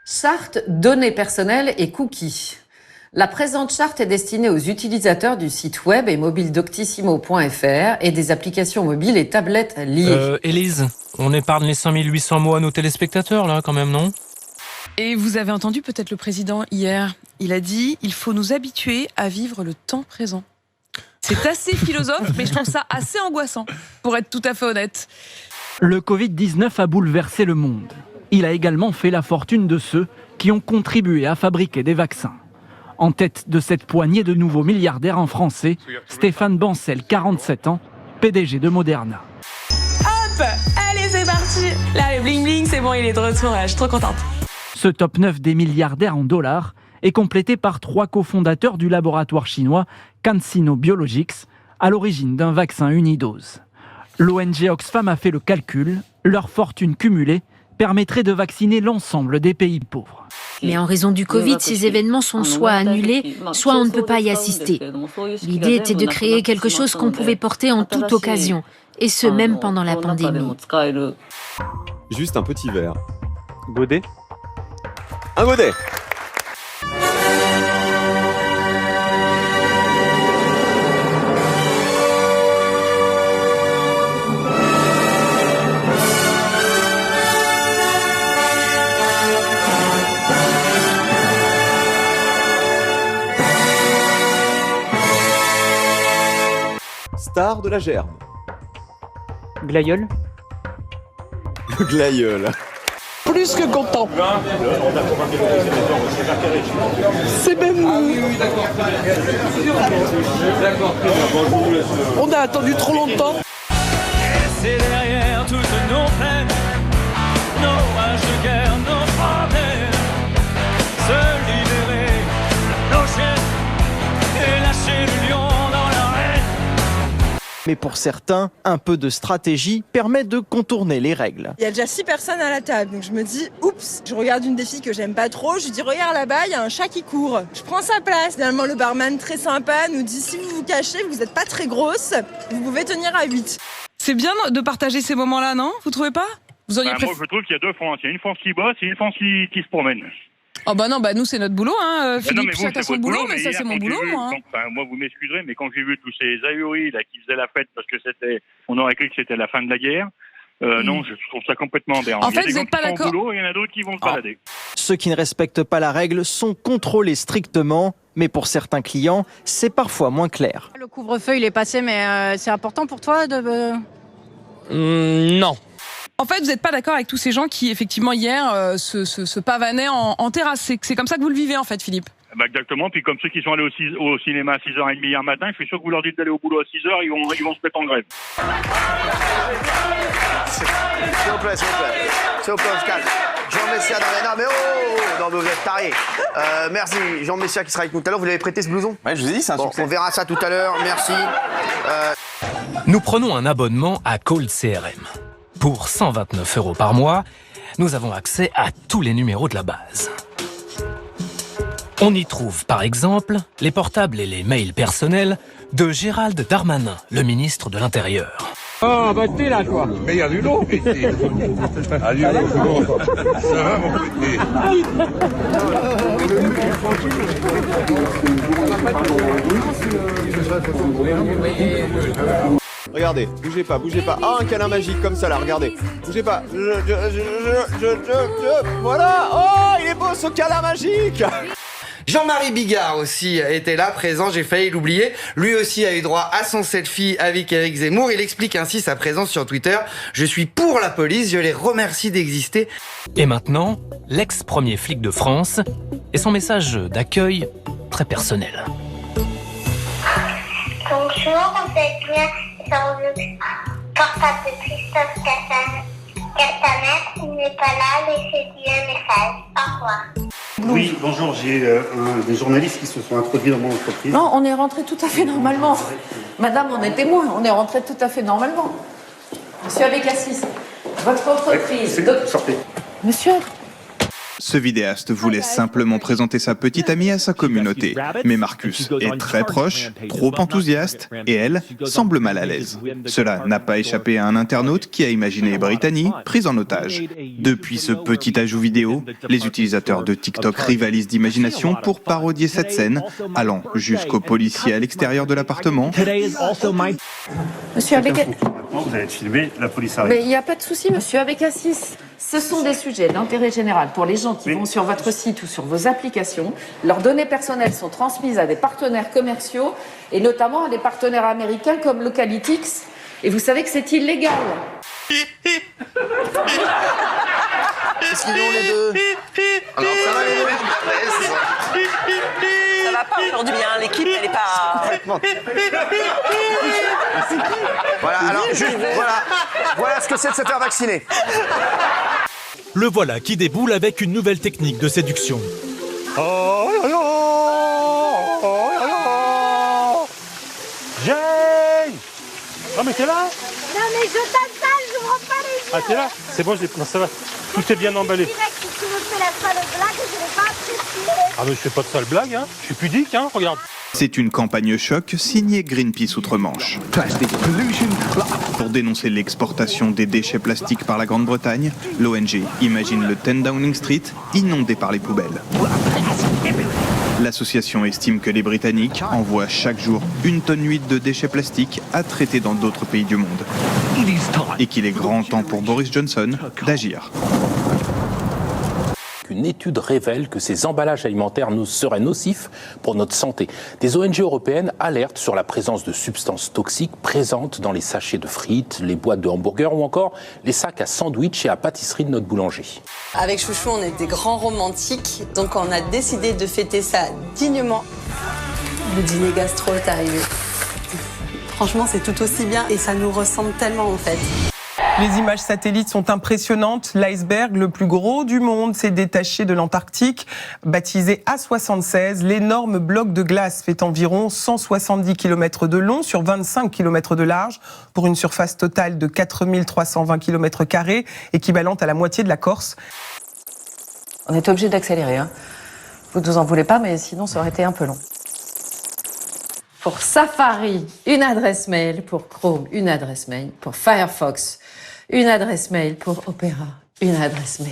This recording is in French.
Charte, données personnelles et cookies. La présente charte est destinée aux utilisateurs du site web et mobile doctissimo.fr et des applications mobiles et tablettes liées. Élise, on épargne les 5800 mots à nos téléspectateurs, là, quand même, non? Et vous avez entendu peut-être le président hier. Il a dit « Il faut nous habituer à vivre le temps présent ». C'est assez philosophe, mais je trouve ça assez angoissant, pour être tout à fait honnête. Le Covid-19 a bouleversé le monde. Il a également fait la fortune de ceux qui ont contribué à fabriquer des vaccins. En tête de cette poignée de nouveaux milliardaires en français, Stéphane Bancel, 47 ans, PDG de Moderna. Hop, allez c'est parti. Là le bling bling, c'est bon, il est de retour, là, je suis trop contente. Ce top 9 des milliardaires en dollars est complété par 3 cofondateurs du laboratoire chinois CanSino Biologics, à l'origine d'un vaccin unidose. L'ONG Oxfam a fait le calcul, leur fortune cumulée permettrait de vacciner l'ensemble des pays pauvres. Mais en raison du Covid, ces événements sont soit annulés, soit on ne peut pas y assister. L'idée était de créer quelque chose qu'on pouvait porter en toute occasion, et ce même pendant la pandémie. Juste un petit verre. Godet. Un godet. Star de la gerbe. Glaïeul. Le glaïeul. Plus que content. C'est même on a attendu trop longtemps. C'est derrière toutes nos peines, nos haches de guerre, nos problèmes. Se libérer, nos chaînes, et lâcher le lion dans l'arène. Mais pour certains, un peu de stratégie permet de contourner les règles. Il y a déjà 6 personnes à la table, donc je me dis, oups, je regarde une des filles que j'aime pas trop, je lui dis, regarde là-bas, il y a un chat qui court. Je prends sa place. Finalement, le barman, très sympa, nous dit, si vous vous cachez, vous n'êtes pas très grosse, vous pouvez tenir à 8. C'est bien de partager ces moments-là, non? Vous trouvez pas? Vous auriez moi, je trouve qu'il y a deux France. Il y a une France qui bosse et une France qui se promène. Oh bah non, bah nous c'est notre boulot, hein. Philippe, non, mais vous, chacun son boulot, mais ça c'est mon boulot, moi. Moi, vous m'excuserez, mais quand j'ai vu tous ces ahuris là qui faisaient la fête parce que on aurait cru que c'était la fin de la guerre. Non, je trouve ça complètement aberrant. En fait, vous n'êtes pas d'accord. Il y en a d'autres qui vont se balader. Ceux qui ne respectent pas la règle sont contrôlés strictement, mais pour certains clients, c'est parfois moins clair. Le couvre-feu, il est passé, mais c'est important pour toi de... Non. En fait, vous n'êtes pas d'accord avec tous ces gens qui, effectivement, hier, se pavanaient en terrasse. C'est comme ça que vous le vivez, en fait, Philippe. Bah exactement, puis comme ceux qui sont allés au cinéma à 6h30 hier matin, je suis sûr que vous leur dites d'aller au boulot à 6h, ils vont se mettre en grève. S'il vous plaît, on se calme. Jean Messia dans mais non, mais vous êtes tarés. Merci, Jean Messia qui sera avec nous tout à l'heure. Vous lui avez prêté ce blouson? Ouais, je vous ai dit, c'est un succès. On verra ça tout à l'heure, merci. Nous prenons un abonnement à Cold CRM. Pour 129 € par mois, nous avons accès à tous les numéros de la base. On y trouve, par exemple, les portables et les mails personnels de Gérald Darmanin, le ministre de l'Intérieur. Oh, bah t'es là, toi. Mais il y a du lot, ici. Ah, du lot. Ça va, mon petit. Regardez, bougez pas. Ah, un câlin magique comme ça là, regardez. Bougez pas. Voilà. Oh, il est beau ce câlin magique. Jean-Marie Bigard aussi était là, présent, j'ai failli l'oublier. Lui aussi a eu droit à son selfie avec Éric Zemmour. Il explique ainsi sa présence sur Twitter. Je suis pour la police, je les remercie d'exister. Et maintenant, l'ex-premier flic de France et son message d'accueil très personnel. Bonjour, vous êtes bien dans le portable de Christophe Castaner. Il n'est pas là, laissez-lui un message. Au revoir. Oui, bonjour, j'ai des journalistes qui se sont introduits dans mon entreprise. Non, on est rentré tout à fait normalement. Madame, on est témoin, on est rentré tout à fait normalement. Monsieur Abécassis, votre entreprise... Sortez. Monsieur Ce vidéaste voulait simplement présenter sa petite amie à sa communauté. Mais Marcus est très proche, trop enthousiaste, et elle semble mal à l'aise. Cela n'a pas échappé à un internaute qui a imaginé Brittany prise en otage. Depuis ce petit ajout vidéo, les utilisateurs de TikTok rivalisent d'imagination pour parodier cette scène, allant jusqu'aux policiers à l'extérieur de l'appartement. Monsieur avec... Vous allez être filmé, la police arrive. Mais il n'y a pas de souci, monsieur avec Assis. Ce sont des sujets d'intérêt général pour les gens qui vont sur votre site ou sur vos applications. Leurs données personnelles sont transmises à des partenaires commerciaux et notamment à des partenaires américains comme Localytics. Et vous savez que c'est illégal. Sinon les deux. Alors ça va les mecs, Ça va pas aujourd'hui, hein. L'équipe elle est pas... complètement. Voilà, alors juste, voilà ce que c'est de se faire vacciner. Le voilà qui déboule avec une nouvelle technique de séduction. Oh là là, oh là là. Jane. Oh mais t'es là? Non mais je t'attends, je m'en pas les yeux. Ah t'es là? C'est bon, non, ça va. Tout est bien emballé. Direct, si tu me fais la sale blague, je l'ai pas apprécié. Ah mais je fais pas de sale blague, hein. Je suis pudique, hein, regarde. C'est une campagne choc signée Greenpeace Outre-Manche. Pour dénoncer l'exportation des déchets plastiques par la Grande-Bretagne, l'ONG imagine le 10 Downing Street inondé par les poubelles. L'association estime que les Britanniques envoient chaque jour 1,8 tonne de déchets plastiques à traiter dans d'autres pays du monde. Et qu'il est grand temps pour Boris Johnson d'agir. Une étude révèle que ces emballages alimentaires seraient nocifs pour notre santé. Des ONG européennes alertent sur la présence de substances toxiques présentes dans les sachets de frites, les boîtes de hamburgers ou encore les sacs à sandwich et à pâtisserie de notre boulanger. Avec Chouchou, on est des grands romantiques, donc on a décidé de fêter ça dignement. Le dîner gastro est arrivé. Franchement, c'est tout aussi bien et ça nous ressemble tellement en fait. Les images satellites sont impressionnantes. L'iceberg, le plus gros du monde, s'est détaché de l'Antarctique. Baptisé A76, l'énorme bloc de glace fait environ 170 km de long sur 25 km de large pour une surface totale de 4320 km², équivalente à la moitié de la Corse. On est obligé d'accélérer. Hein. Vous ne nous en voulez pas, mais sinon ça aurait été un peu long. Pour Safari, une adresse mail. Pour Chrome, une adresse mail. Pour Firefox, une adresse mail. Pour Opera, une adresse mail.